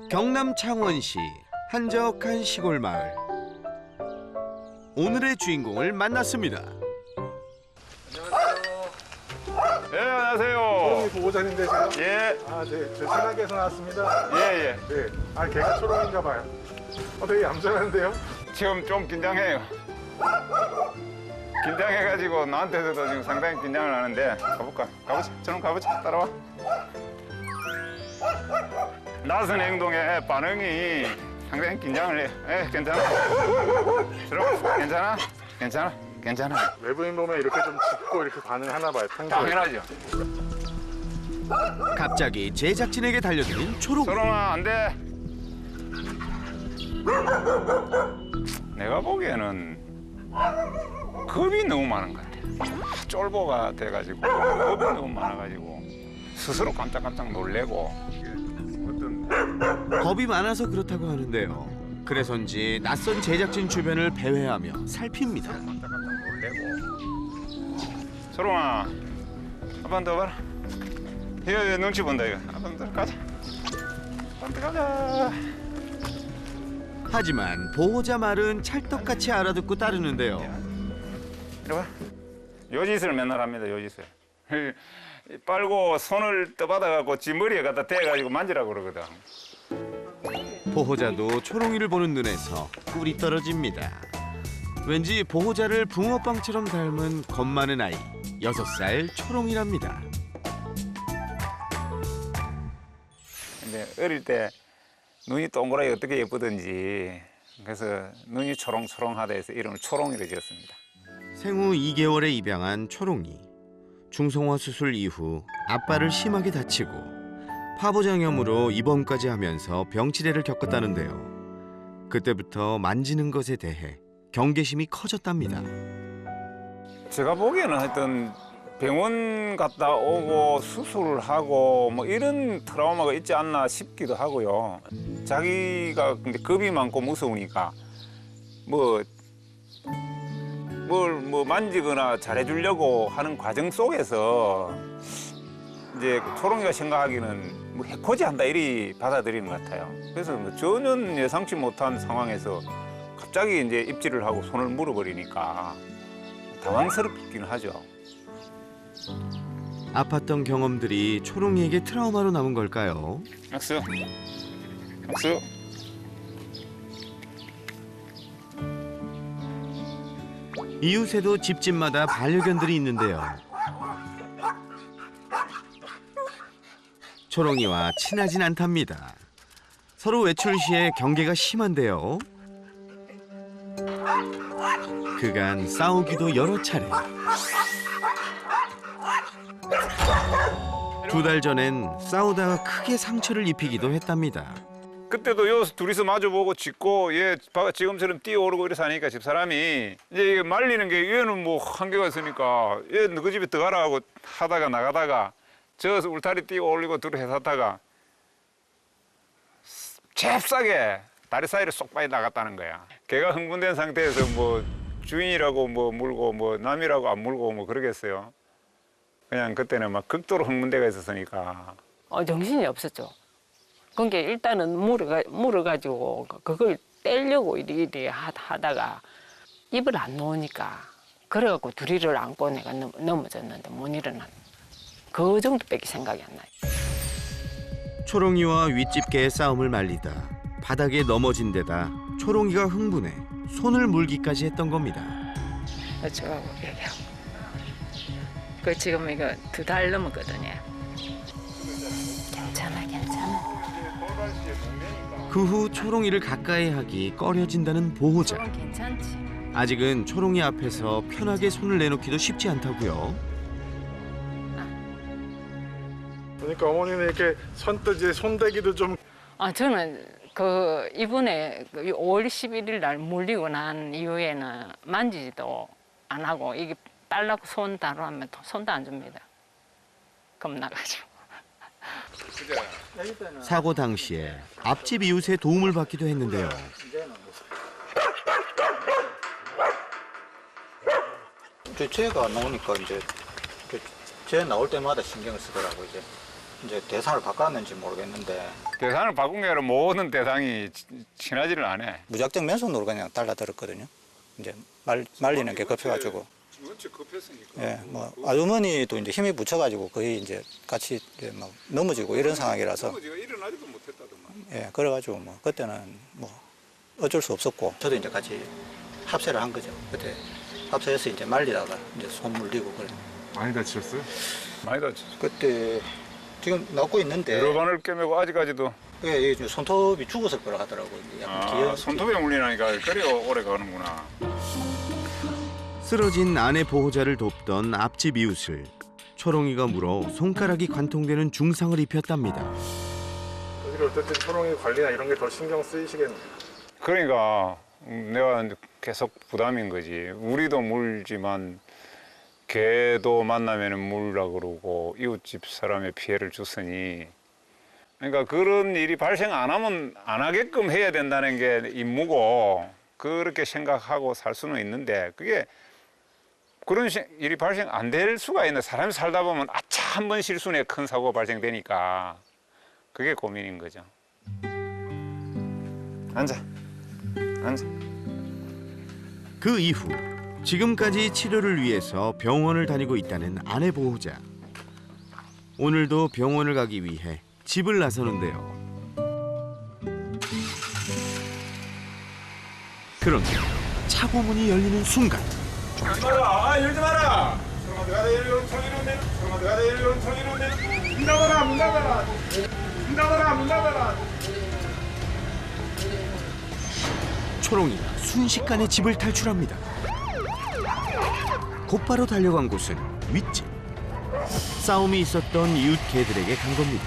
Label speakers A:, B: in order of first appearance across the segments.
A: 경남 창원시 한적한 시골 마을. 오늘의 주인공을 만났습니다.
B: 네, 안녕하세요.
C: 초롱이 보호자님인데 지금?
B: 예.
C: 아, 네. 저 신안께서 나왔습니다.
B: 예, 예.
C: 네. 아, 걔가 초롱인가 봐요. 되게 얌전한데요?
B: 지금 좀 긴장해요. 긴장해가지고 나한테서도 지금 상당히 긴장을 하는데 가볼까? 가보자. 저놈 가보자. 따라와. 낯선 행동에 반응이 상당히 긴장을 해. 예, 괜찮아. 들어가. 괜찮아? 괜찮아? 괜찮아.
C: 외부인 보면 이렇게 좀 짚고 이렇게 반응하나 봐요, 평소에.
B: 당연하죠.
A: 갑자기 제작진에게 달려드는 초롱이.
B: 서롱아, 안 돼. 내가 보기에는 겁이 너무 많은 것 같아. 쫄보가 돼가지고 겁이 너무 많아가지고 스스로 깜짝깜짝 놀래고 어떤
A: 겁이 많아서 그렇다고 하는데요. 그래서인지 낯선 제작진 주변을 배회하며 살핍니다.
B: 깜짝깜짝 놀래고. 서롱아, 한번 더 봐라. 이거 눈치 본다 이거. 한번 더 가자. 한번 더 가자.
A: 하지만 보호자 말은 찰떡같이 알아듣고 따르는데요.
B: 이리 와. 요 짓을 맨날 합니다. 요 짓을. 빨고 손을 떠받아갖고 지 머리에 갖다 대가지고 만지라고 그러거든.
A: 보호자도 초롱이를 보는 눈에서 꿀이 떨어집니다. 왠지 보호자를 붕어빵처럼 닮은 겁 많은 아이 6살 초롱이랍니다.
B: 근데 어릴 때 눈이 동그랗게 어떻게 예쁘든지 그래서 눈이 초롱초롱하다 해서 이름을 초롱이로 지었습니다.
A: 생후 2개월에 입양한 초롱이. 중성화 수술 이후 앞발을 심하게 다치고 파보장염으로 입원까지 하면서 병치레를 겪었다는데요. 그때부터 만지는 것에 대해 경계심이 커졌답니다.
B: 제가 보기에는 하여튼 병원 갔다 오고 수술을 하고 뭐 이런 트라우마가 있지 않나 싶기도 하고요. 자기가 근데 겁이 많고 무서우니까 뭘 만지거나 잘해주려고 하는 과정 속에서 이제 초롱이가 생각하기는 뭐 해코지한다 이리 받아들이는 것 같아요. 그래서 뭐 전혀 예상치 못한 상황에서 갑자기 이제 입질을 하고 손을 물어버리니까 당황스럽긴 하죠.
A: 아팠던 경험들이 초롱이에게 트라우마로 남은 걸까요?
B: 악수. 악수.
A: 이웃에도 집집마다 반려견들이 있는데요. 초롱이와 친하진 않답니다. 서로 외출 시에 경계가 심한데요. 그간 싸우기도 여러 차례. 2달 전엔 싸우다가 크게 상처를 입히기도 했답니다.
B: 그때도 요 둘이서 마주보고 짖고 얘 지금처럼 뛰어오르고 이래서 하니까 집사람이 이제 이게 말리는 게 얘는 뭐 한계가 있으니까 얘 너희 집에 들어가라 하고 하다가 나가다가 저 울타리 뛰어올리고 둘이 해샀다가 잽싸게 다리 사이를 쏙 빠져 나갔다는 거야. 걔가 흥분된 상태에서 뭐 주인이라고 뭐 물고 뭐 남이라고 안 물고 뭐 그러겠어요. 그냥 그때는 막 극도로 흥분대가 있었으니까.
D: 정신이 없었죠. 그러니까 일단은 물어가지고 그걸 떼려고 이리 하다가 입을 안 놓으니까 그래갖고 둘이를 안고 내가 넘어졌는데 못 일어났. 그 정도밖에 생각이 안 나요.
A: 초롱이와 윗집개의 싸움을 말리다 바닥에 넘어진 데다 초롱이가 흥분해 손을 물기까지 했던 겁니다.
D: 저하고 얘기하고. 그 지금 이거 2달 넘었거든요. 괜찮아.
A: 그 후 초롱이를 가까이 하기 꺼려진다는 보호자.
D: 괜찮지.
A: 아직은 초롱이 앞에서 편하게 손을 내놓기도 쉽지 않다고요.
C: 그러니까 어머니는 이렇게 선뜻 손대기도 좀.
D: 저는 이번에 5월 11일 날 물리고 난 이후에는 만지지도 안 하고 이게 딸라고 손 다루면 손도 안 줍니다. 겁나가지고.
A: 사고 당시에 앞집 이웃의 도움을 받기도 했는데요.
E: 쟤가 나오니까 이제 쟤 나올 때마다 신경을 쓰더라고 이제. 이제 대상을 바꿨는지 모르겠는데
B: 대상을 바꾼 게 아니라 모든 대상이 친하지를 않아.
E: 무작정 맨손으로 그냥 달라들었거든요. 이제 말리는 게 급해가지고.
B: 원체 급했으니까.
E: 예, 뭐 아주머니도 이제 힘이 붙여가지고 거의 이제 같이 이제 막 넘어지고 이런 상황이라서.
B: 제가 일어나지도 못했다더만.
E: 예, 그래가지고 뭐 그때는 뭐 어쩔 수 없었고 저도 이제 같이 합세를 한 거죠. 그때 합세해서 이제 말리다가 이제 손 물리고 그래.
C: 많이 다치셨어요?
B: 많이 다쳤어.
E: 그때 지금 낫고 있는데
B: 여러 번을 꿰매고 아직까지도.
E: 예, 이게 손톱이 죽었을 거라 하더라고요. 이게 약간
B: 손톱에 물리나니까 그리 오래 가는구나.
A: 쓰러진 아내 보호자를 돕던 앞집 이웃을 초롱이가 물어 손가락이 관통되는 중상을 입혔답니다.
C: 사실 어쨌든 초롱이 관리나 이런 게 더 신경 쓰이시겠네요.
B: 그러니까 내가 계속 부담인 거지. 우리도 물지만 개도 만나면 물라 그러고 이웃집 사람의 피해를 줬으니 그러니까 그런 일이 발생 안 하면 안 하게끔 해야 된다는 게 임무고 그렇게 생각하고 살 수는 있는데 그게 그런 일이 발생 안 될 수가 있는데 사람이 살다 보면 아차 한 번 실수에 큰 사고가 발생되니까 그게 고민인 거죠. 앉아.
A: 그 이후 지금까지 치료를 위해서 병원을 다니고 있다는 아내 보호자. 오늘도 병원을 가기 위해 집을 나서는데요. 그런데 차고 문이 열리는 순간
B: 열지 마라! 열지 마라! 문 닫아라! 문 닫아라! 문 닫아라! 문 닫아라!
A: 초롱이가 순식간에 집을 탈출합니다. 곧바로 달려간 곳은 윗집. 싸움이 있었던 이웃 개들에게 간 겁니다.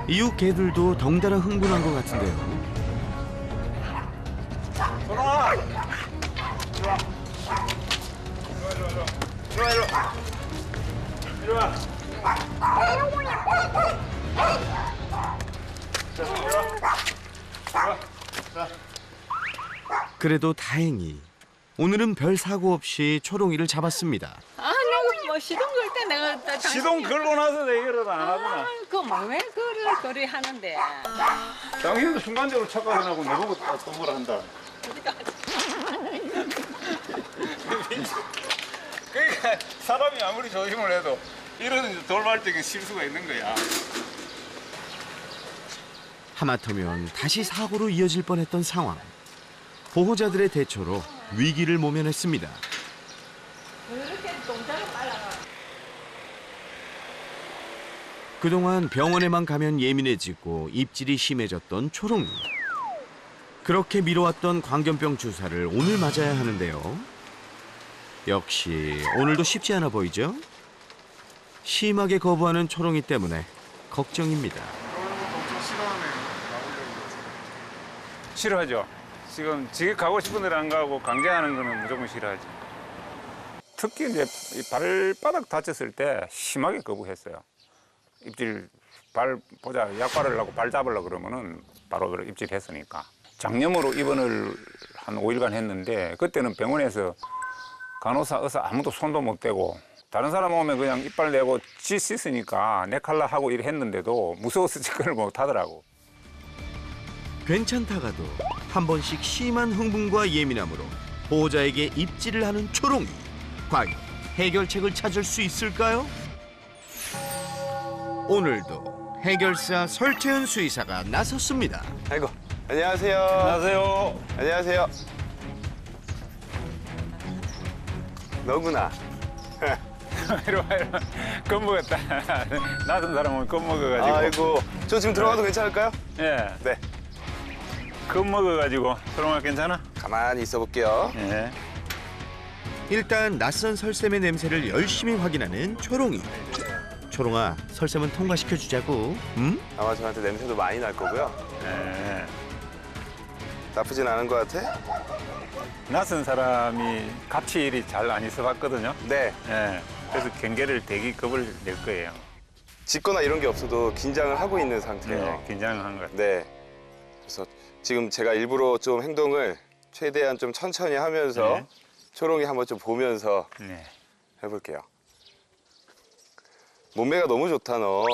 A: 이웃 개들도 덩달아 흥분한 것 같은데요.
B: 돌아와! 이리 와.
A: 그래도 다행히 오늘은 별 사고 없이 초롱이를 잡았습니다.
D: 아, 내가 뭐 시동 걸 때 내가
B: 시동 걸고 나서 내 얘기를 안 하구나.
D: 그막왜 그리 하는데.
B: 당신도 순간적으로 착각을 하고 내보고 또 뭐라 한다. 그러니까 사람이 아무리 조심을 해도 이런 돌발적인 실수가 있는 거야.
A: 하마터면 다시 사고로 이어질 뻔했던 상황. 보호자들의 대처로 위기를 모면했습니다. 그동안 병원에만 가면 예민해지고 입질이 심해졌던 초롱이. 그렇게 미뤄왔던 광견병 주사를 오늘 맞아야 하는데요. 역시 오늘도 쉽지 않아 보이죠? 심하게 거부하는 초롱이 때문에 걱정입니다.
B: 싫어하죠. 지금 지금 가고 싶은 데를 안 가고 강제하는 거는 무조건 싫어하죠. 특히 이제 이 발바닥 다쳤을 때 심하게 거부했어요. 입질 발 보자 약 바르려고 발 잡으려고 그러면은 바로 입질했으니까. 장염으로 입원을 한 5일간 했는데 그때는 병원에서 간호사, 의사 아무도 손도 못 대고 다른 사람 오면 그냥 이빨 내고 지 씻으니까 내 칼라 하고 이래 했는데도 무서워서 접근을 못 하더라고.
A: 괜찮다가도 한 번씩 심한 흥분과 예민함으로 보호자에게 입질을 하는 초롱이. 과연 해결책을 찾을 수 있을까요? 오늘도 해결사 설채은 수의사가 나섰습니다.
F: 아이고, 안녕하세요.
B: 안녕하세요.
F: 안녕하세요. 너구나.
B: 이리 와. 겁먹었다. 낯선 사람 오면 겁먹어가지고.
F: 아이고, 저 지금 들어가도 괜찮을까요?
B: 예.
F: 네.
B: 겁먹어가지고. 들어가 괜찮아?
F: 가만히 있어 볼게요.
B: 예.
A: 일단 낯선 설샘의 냄새를 열심히 확인하는 초롱이. 초롱아, 설샘은 통과시켜주자고. 응?
F: 아마 저한테 냄새도 많이 날 거고요.
B: 예.
F: 나쁘진 않은 것 같아?
B: 낯선 사람이 같이 일이 잘 안 있어봤거든요.
F: 네.
B: 예. 그래서 경계를 대기 겁을 낼 거예요.
F: 짖거나 이런 게 없어도 긴장을 하고 있는 상태예요.
B: 네, 긴장을 한 것 같아요.
F: 네. 그래서 지금 제가 일부러 좀 행동을 최대한 좀 천천히 하면서
B: 네.
F: 초롱이 한번 좀 보면서
B: 네.
F: 해볼게요. 몸매가 너무 좋다 너.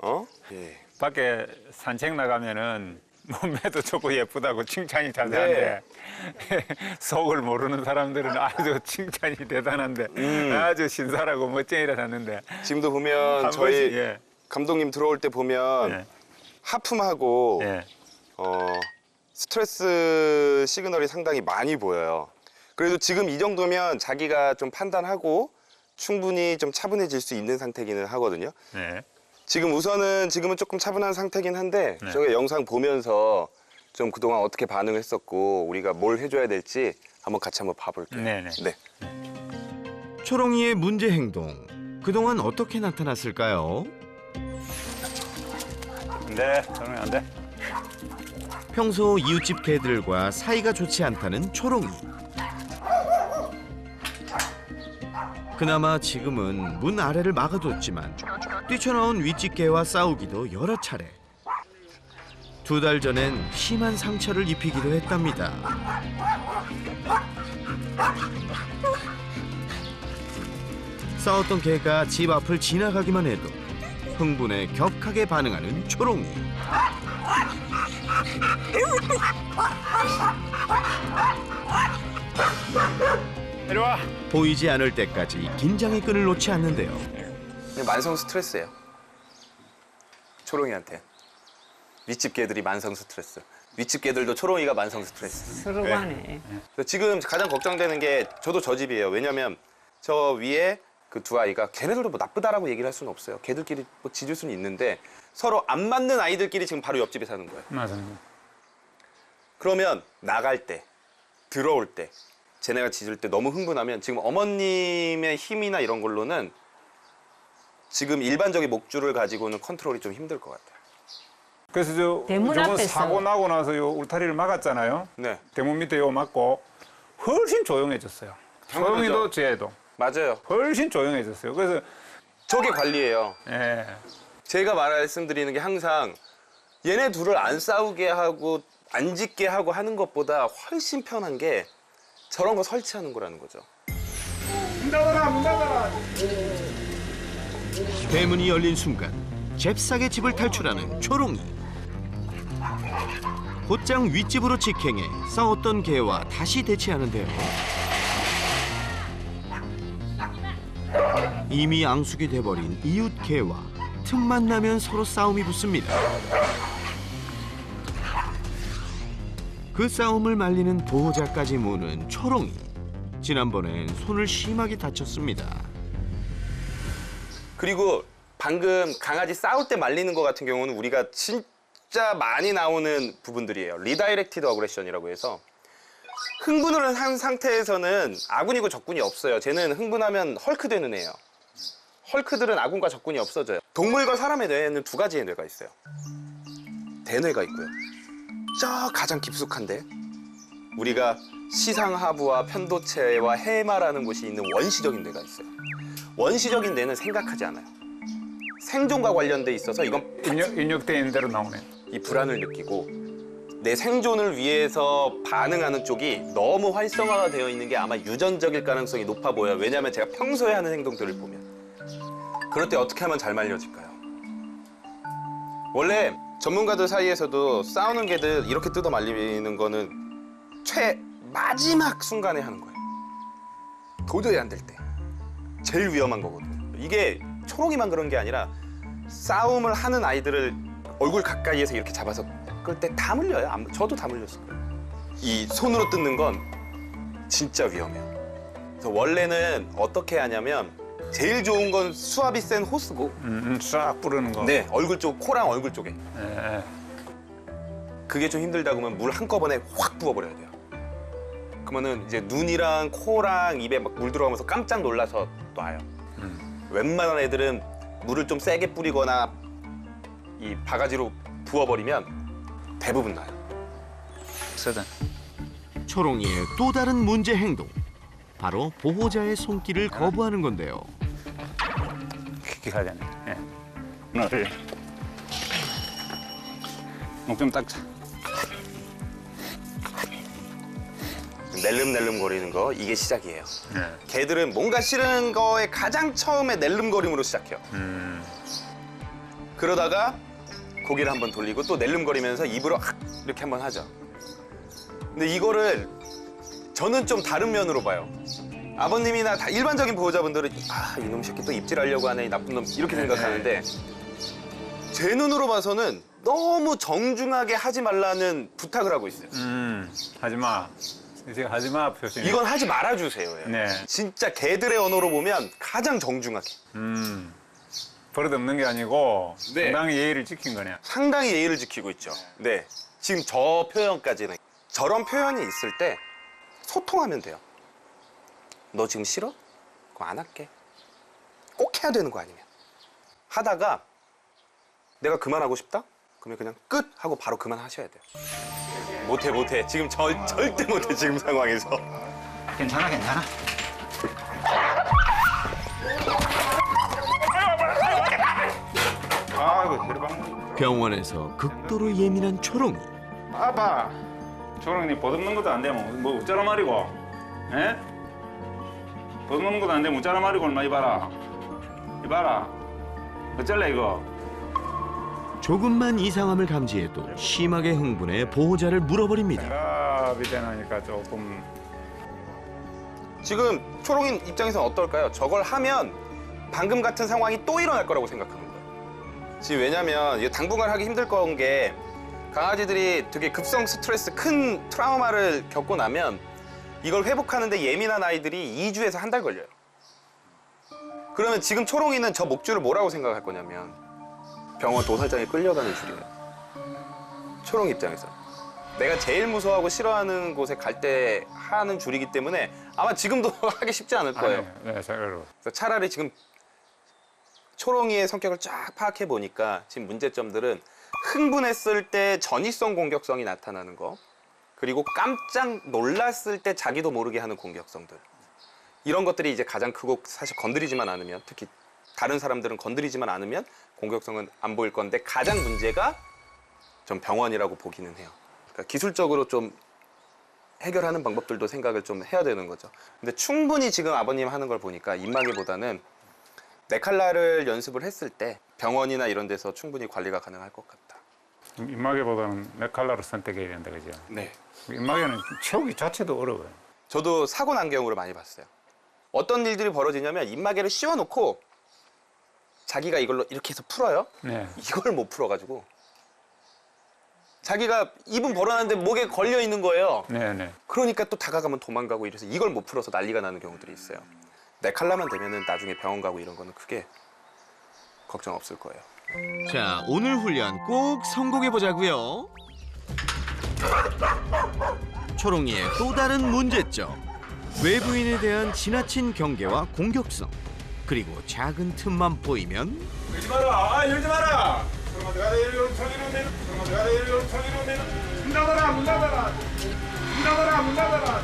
F: 어? 예.
B: 밖에 산책 나가면은 몸매도 좋고 예쁘다고 칭찬이 자자한데 속을 모르는 사람들은 아주 칭찬이 대단한데 아주 신사라고 멋쟁이라 하는데
F: 지금도 보면
B: 한
F: 저희
B: 번씩, 예.
F: 감독님 들어올 때 보면
B: 예.
F: 하품하고
B: 예.
F: 스트레스 시그널이 상당히 많이 보여요. 그래도 지금 이 정도면 자기가 좀 판단하고 충분히 좀 차분해질 수 있는 상태기는 하거든요.
B: 네.
F: 지금은 조금 차분한 상태긴 한데
B: 네.
F: 저희가 영상 보면서 좀 그동안 어떻게 반응했었고 우리가 뭘 해줘야 될지 한번 같이 한번 봐볼게요.
B: 네네.
F: 네.
A: 초롱이의 문제 행동. 그동안 어떻게 나타났을까요?
B: 네, 저는 안 돼.
A: 평소 이웃집 개들과 사이가 좋지 않다는 초롱이. 그나마 지금은 문 아래를 막아뒀지만 뛰쳐나온 윗집 개와 싸우기도 여러 차례. 2달 전엔 심한 상처를 입히기도 했답니다. 싸웠던 개가 집 앞을 지나가기만 해도 흥분에 격하게 반응하는 초롱이.
B: 이리 와.
A: 보이지 않을 때까지 긴장의 끈을 놓지 않는데요.
F: 그냥 만성 스트레스예요. 초롱이한테. 윗집 개들이 만성 스트레스. 윗집 개들도 초롱이가 만성 스트레스.
D: 서로 간에.
F: 그래서 지금 가장 걱정되는 게 저도 저 집이에요. 왜냐면 저 위에 그 두 아이가 걔네들도 뭐 나쁘다라고 얘기를 할 수는 없어요. 걔들끼리 뭐 짖을 수는 있는데 서로 안 맞는 아이들끼리 지금 바로 옆집에 사는 거예요.
B: 맞습니다.
F: 그러면 나갈 때, 들어올 때, 쟤네가 짖을 때 너무 흥분하면 지금 어머님의 힘이나 이런 걸로는 지금 일반적인 목줄을 가지고는 컨트롤이 좀 힘들 것 같아요.
B: 그래서
D: 대문
B: 저번
D: 앞에서.
B: 사고 나고 나서 요 울타리를 막았잖아요.
F: 네,
B: 대문 밑에 요 막고 훨씬 조용해졌어요. 초롱이도 쟤도
F: 맞아요.
B: 훨씬 조용해졌어요. 그래서
F: 저게 관리예요.
B: 예.
F: 제가 말씀드리는 게 항상 얘네 둘을 안 싸우게 하고 안 짖게 하고 하는 것보다 훨씬 편한 게 저런 거 설치하는 거라는 거죠.
A: 대문이 열린 순간 잽싸게 집을 탈출하는 초롱이. 곧장 윗집으로 직행해 싸웠던 개와 다시 대치하는데요. 이미 앙숙이 돼버린 이웃 개와 틈만 나면 서로 싸움이 붙습니다. 그 싸움을 말리는 보호자까지 무는 초롱이. 지난번엔 손을 심하게 다쳤습니다.
F: 그리고 방금 강아지 싸울 때 말리는 거 같은 경우는 우리가 진짜 많이 나오는 부분들이에요. 리다이렉티드 어그레션이라고 해서 흥분을 한 상태에서는 아군이고 적군이 없어요. 쟤는 흥분하면 헐크 되는 애예요. 헐크들은 아군과 적군이 없어져요. 동물과 사람의 뇌에는 두 가지의 뇌가 있어요. 대뇌가 있고요. 저 가장 깊숙한데 우리가 시상하부와 편도체와 해마라는 곳이 있는 원시적인 뇌가 있어요. 원시적인 뇌는 생각하지 않아요. 생존과 관련돼 있어서 이건
B: 인력돼 있는 대로 나오네.
F: 이 불안을 느끼고 내 생존을 위해서 반응하는 쪽이 너무 활성화가 되어 있는 게 아마 유전적일 가능성이 높아 보여요. 왜냐하면 제가 평소에 하는 행동들을 보면. 그럴 때 어떻게 하면 잘 말려질까요? 원래 전문가들 사이에서도 싸우는 개들 이렇게 뜯어 말리는 거는 마지막 순간에 하는 거예요. 도저히 안 될 때. 제일 위험한 거거든요. 이게 초롱이만 그런 게 아니라 싸움을 하는 아이들을 얼굴 가까이에서 이렇게 잡아서 끌 때 다 물려요. 저도 다 물렸을 거예요. 이 손으로 뜯는 건 진짜 위험해요. 그래서 원래는 어떻게 하냐면 제일 좋은 건 수압이 센 호스고
B: 싹 뿌리는 거.
F: 네, 얼굴 쪽, 코랑 얼굴 쪽에.
B: 예.
F: 그게 좀 힘들다 그러면 물 한꺼번에 확 부어버려야 돼요. 그러면은 이제 눈이랑 코랑 입에 막 물 들어가면서 깜짝 놀라서 놔요. 웬만한 애들은 물을 좀 세게 뿌리거나 이 바가지로 부어버리면 대부분 나요.
B: 쓰든.
A: 초롱이의 또 다른 문제 행동. 바로 보호자의 손길을 거부하는 건데요.
B: 깊게 가야 되네. 예. 너를 목 좀 닦자.
F: 낼름낼름 거리는 거 이게 시작이에요.
B: 네.
F: 개들은 뭔가 싫은 거에 가장 처음에 낼름거림으로 시작해요. 그러다가 고개를 한번 돌리고 또 낼름거리면서 입으로 악 이렇게 한번 하죠. 근데 이거를 저는 좀 다른 면으로 봐요. 아버님이나 다 일반적인 보호자분들은 이놈 새끼 또 입질하려고 하네, 이 나쁜 놈 이렇게 생각하는데 제 눈으로 봐서는 너무 정중하게 하지 말라는 부탁을 하고 있어요.
B: 하지 마. 이제 하지 마 표시.
F: 이건 하지 말아주세요.
B: 네.
F: 진짜 개들의 언어로 보면 가장 정중하게.
B: 버릇없는 게 아니고
F: 네.
B: 상당히 예의를 지킨 거네.
F: 상당히 예의를 지키고 있죠. 네. 지금 저 표현까지는. 저런 표현이 있을 때 소통하면 돼요. 너 지금 싫어? 그럼 안 할게. 꼭 해야 되는 거 아니면. 하다가 내가 그만하고 싶다? 그러면 그냥 끝! 하고 바로 그만하셔야 돼요. 못해. 지금 절대 못해, 지금 상황에서.
E: 괜찮아.
B: 아이고, 대박.
A: 병원에서 극도로 예민한 초롱이.
B: 아빠, 초롱이 버듬는 것도 안 되면 뭐 어쩌라 말이고, 에? 버듬는 것도 안 되면 어쩌라 말이고, 얼마 이봐라. 어쩔래 이거?
A: 조금만 이상함을 감지해도 심하게 흥분해 보호자를 물어버립니다.
B: 생각이 되니까 조금.
F: 지금 초롱이 입장에서는 어떨까요? 저걸 하면 방금 같은 상황이 또 일어날 거라고 생각하는 거예요. 지금 왜냐면 이게 당분간 하기 힘들 건 게 강아지들이 되게 급성 스트레스, 큰 트라우마를 겪고 나면 이걸 회복하는데 예민한 아이들이 2주에서 한 달 걸려요. 그러면 지금 초롱이는 저 목줄을 뭐라고 생각할 거냐면 병원 도살장에 끌려가는 줄이에요. 초롱 입장에서. 내가 제일 무서워하고 싫어하는 곳에 갈 때 하는 줄이기 때문에 아마 지금도 하기 쉽지 않을 거예요.
B: 네, 자기로.
F: 그래서 차라리 지금 초롱이의 성격을 쫙 파악해 보니까 지금 문제점들은 흥분했을 때 전이성 공격성이 나타나는 거, 그리고 깜짝 놀랐을 때 자기도 모르게 하는 공격성들, 이런 것들이 이제 가장 크고, 사실 건드리지만 않으면, 특히 다른 사람들은 건드리지만 않으면 공격성은 안 보일 건데 가장 문제가 좀 병원이라고 보기는 해요. 그러니까 기술적으로 좀 해결하는 방법들도 생각을 좀 해야 되는 거죠. 근데 충분히 지금 아버님 하는 걸 보니까 입마개보다는 네칼라를 연습을 했을 때 병원이나 이런 데서 충분히 관리가 가능할 것 같다.
B: 입마개보다는 네칼라로 선택해야 된다, 그죠?
F: 네.
B: 입마개는 채우기 자체도 어려워요.
F: 저도 사고 난 경우를 많이 봤어요. 어떤 일들이 벌어지냐면 입마개를 씌워놓고 자기가 이걸로 이렇게 해서 풀어요.
B: 네.
F: 이걸 못 풀어가지고 자기가 입은 벌어놨는데 목에 걸려 있는 거예요.
B: 네.
F: 그러니까 또 다가가면 도망가고 이래서 이걸 못 풀어서 난리가 나는 경우들이 있어요. 네칼라만 되면은 나중에 병원 가고 이런 거는 크게 걱정 없을 거예요.
A: 자, 오늘 훈련 꼭 성공해 보자고요. 초롱이의 또 다른 문제점. 외부인에 대한 지나친 경계와 공격성. 그리고 작은 틈만 보이면
B: 열지 마라! 열지 마라! 문 닫아라!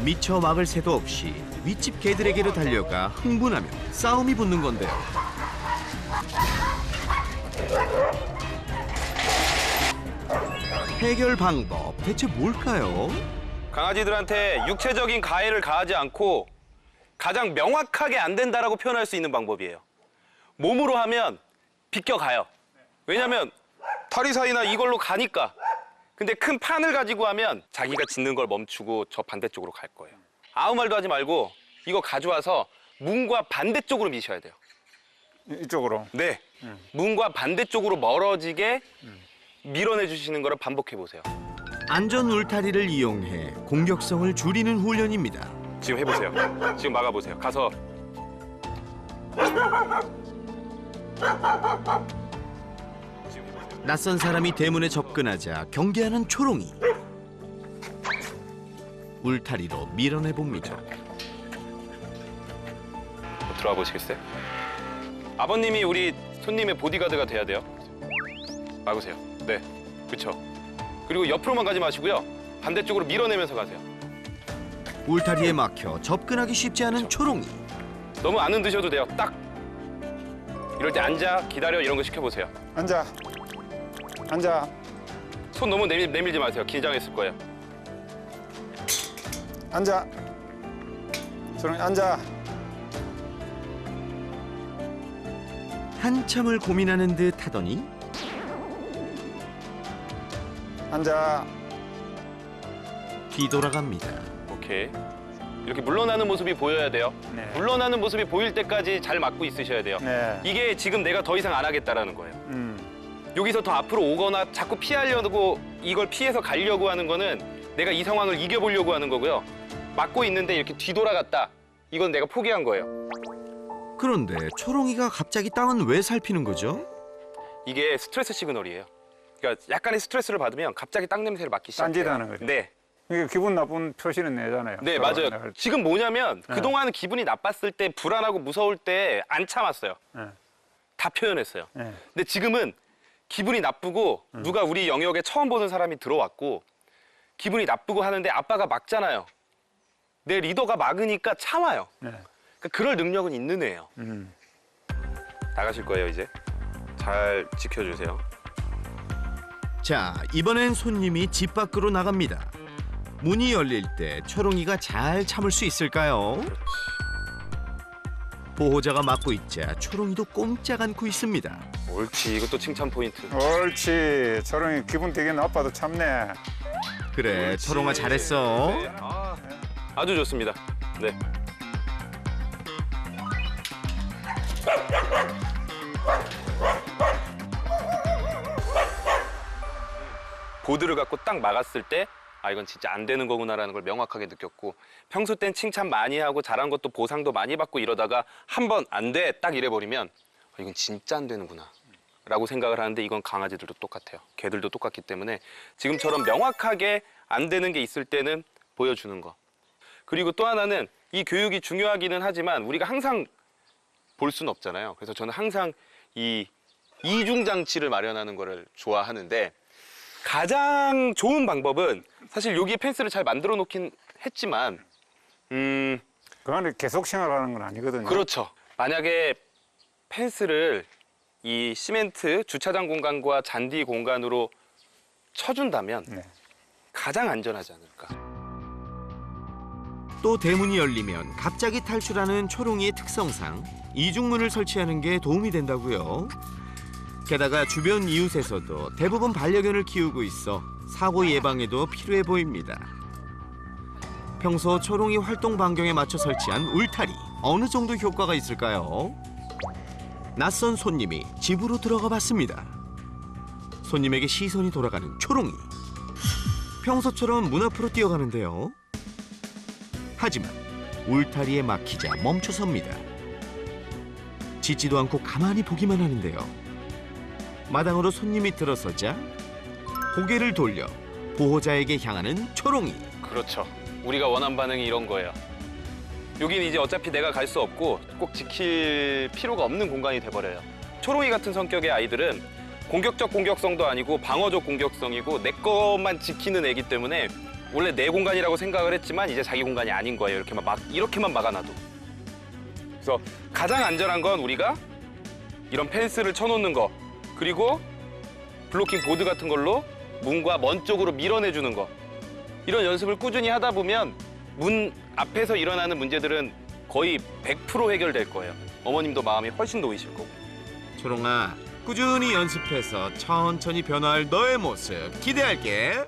A: 미처 막을 새도 없이 윗집 개들에게로 달려가 흥분하며 싸움이 붙는 건데요. 해결 방법 대체 뭘까요?
F: 강아지들한테 육체적인 가해를 가하지 않고 가장 명확하게 안 된다라고 표현할 수 있는 방법이에요. 몸으로 하면 비껴가요. 왜냐면 털이 사이나 이걸로 가니까. 근데 큰 판을 가지고 하면 자기가 짖는 걸 멈추고 저 반대쪽으로 갈 거예요. 아무 말도 하지 말고 이거 가져와서 문과 반대쪽으로 미셔야 돼요.
B: 이쪽으로.
F: 네. 문과 반대쪽으로 멀어지게 밀어내 주시는 거를 반복해 보세요.
A: 안전 울타리를 이용해 공격성을 줄이는 훈련입니다.
F: 지금 해보세요. 지금 막아보세요. 가서
A: 낯선 사람이 대문에 접근하자 경계하는 초롱이. 울타리로 밀어내 봅니다.
F: 들어와 보시겠어요? 아버님이 우리 손님의 보디가드가 돼야 돼요. 막으세요. 네, 그렇죠. 그리고 옆으로만 가지 마시고요. 반대쪽으로 밀어내면서 가세요.
A: 울타리에 막혀 접근하기 쉽지 않은 초롱이.
F: 너무 안 흔드셔도 돼요. 딱 이럴 때 앉아, 기다려 이런 거 시켜보세요.
B: 앉아.
F: 손 너무 내밀지 마세요. 긴장했을 거예요.
C: 앉아. 초롱이 앉아.
A: 한참을 고민하는 듯 하더니
C: 앉아.
A: 뒤돌아갑니다.
F: 오케이. 이렇게 물러나는 모습이 보여야 돼요.
B: 네.
F: 물러나는 모습이 보일 때까지 잘 막고 있으셔야 돼요.
B: 네.
F: 이게 지금 내가 더 이상 안 하겠다라는 거예요. 여기서 더 앞으로 오거나 자꾸 피하려고 이걸 피해서 가려고 하는 거는 내가 이 상황을 이겨보려고 하는 거고요. 막고 있는데 이렇게 뒤돌아갔다. 이건 내가 포기한 거예요.
A: 그런데 초롱이가 갑자기 땅은 왜 살피는 거죠?
F: 이게 스트레스 시그널이에요. 그러니까 약간의 스트레스를 받으면 갑자기 땅 냄새를 맡기 시작해요.
B: 딴짓하는 거죠.
F: 네.
B: 이게 기분 나쁜 표시는 내잖아요.
F: 네, 맞아요. 지금 뭐냐면 그동안 기분이 나빴을 때, 불안하고 무서울 때 안 참았어요.
B: 네.
F: 다 표현했어요.
B: 네.
F: 근데 지금은 기분이 나쁘고 누가 우리 영역에 처음 보는 사람이 들어왔고 기분이 나쁘고 하는데 아빠가 막잖아요. 내 리더가 막으니까 참아요.
B: 네.
F: 그러니까 그럴 능력은 있는 애예요. 나가실 거예요, 이제. 잘 지켜주세요.
A: 자, 이번엔 손님이 집 밖으로 나갑니다. 문이 열릴 때 초롱이가 잘 참을 수 있을까요? 보호자가 막고 있자 초롱이도 꼼짝 않고 있습니다.
F: 옳지, 이것도 칭찬 포인트.
B: 옳지. 초롱이 기분 되게 나빠도 참네.
A: 그래,
F: 옳지.
A: 초롱아 잘했어.
F: 네, 아주 좋습니다. 네. 보드를 갖고 딱 막았을 때 아, 이건 진짜 안 되는 거구나라는 걸 명확하게 느꼈고 평소 땐 칭찬 많이 하고 잘한 것도 보상도 많이 받고 이러다가 한 번 안 돼 딱 이래버리면 아, 이건 진짜 안 되는구나 라고 생각을 하는데 이건 강아지들도 똑같아요. 개들도 똑같기 때문에 지금처럼 명확하게 안 되는 게 있을 때는 보여주는 거. 그리고 또 하나는 이 교육이 중요하기는 하지만 우리가 항상 볼 수는 없잖아요. 그래서 저는 항상 이 이중 장치를 마련하는 거를 좋아하는데 가장 좋은 방법은 사실 여기에 펜스를 잘 만들어 놓긴 했지만
B: 그거는 계속 생활하는 건 아니거든요.
F: 그렇죠. 만약에 펜스를 이 시멘트 주차장 공간과 잔디 공간으로 쳐준다면
B: 네.
F: 가장 안전하지 않을까.
A: 또 대문이 열리면 갑자기 탈출하는 초롱이의 특성상 이중문을 설치하는 게 도움이 된다고요. 게다가 주변 이웃에서도 대부분 반려견을 키우고 있어 사고 예방에도 필요해 보입니다. 평소 초롱이 활동 반경에 맞춰 설치한 울타리 어느 정도 효과가 있을까요? 낯선 손님이 집으로 들어가 봤습니다. 손님에게 시선이 돌아가는 초롱이. 평소처럼 문 앞으로 뛰어가는데요. 하지만 울타리에 막히자 멈춰섭니다. 짖지도 않고 가만히 보기만 하는데요. 마당으로 손님이 들어서자 고개를 돌려 보호자에게 향하는 초롱이.
F: 그렇죠. 우리가 원한 반응이 이런 거예요. 여기는 이제 어차피 내가 갈 수 없고 꼭 지킬 필요가 없는 공간이 돼버려요. 초롱이 같은 성격의 아이들은 공격적 공격성도 아니고 방어적 공격성이고 내 것만 지키는 애기 때문에 원래 내 공간이라고 생각을 했지만 이제 자기 공간이 아닌 거예요. 이렇게만 막아놔도. 그래서 가장 안전한 건 우리가 이런 펜스를 쳐놓는 거, 그리고 블로킹 보드 같은 걸로 문과 먼 쪽으로 밀어내주는 거. 이런 연습을 꾸준히 하다 보면 문 앞에서 일어나는 문제들은 거의 100% 해결될 거예요. 어머님도 마음이 훨씬 놓이실 거고.
A: 초롱아, 꾸준히 연습해서 천천히 변화할 너의 모습 기대할게.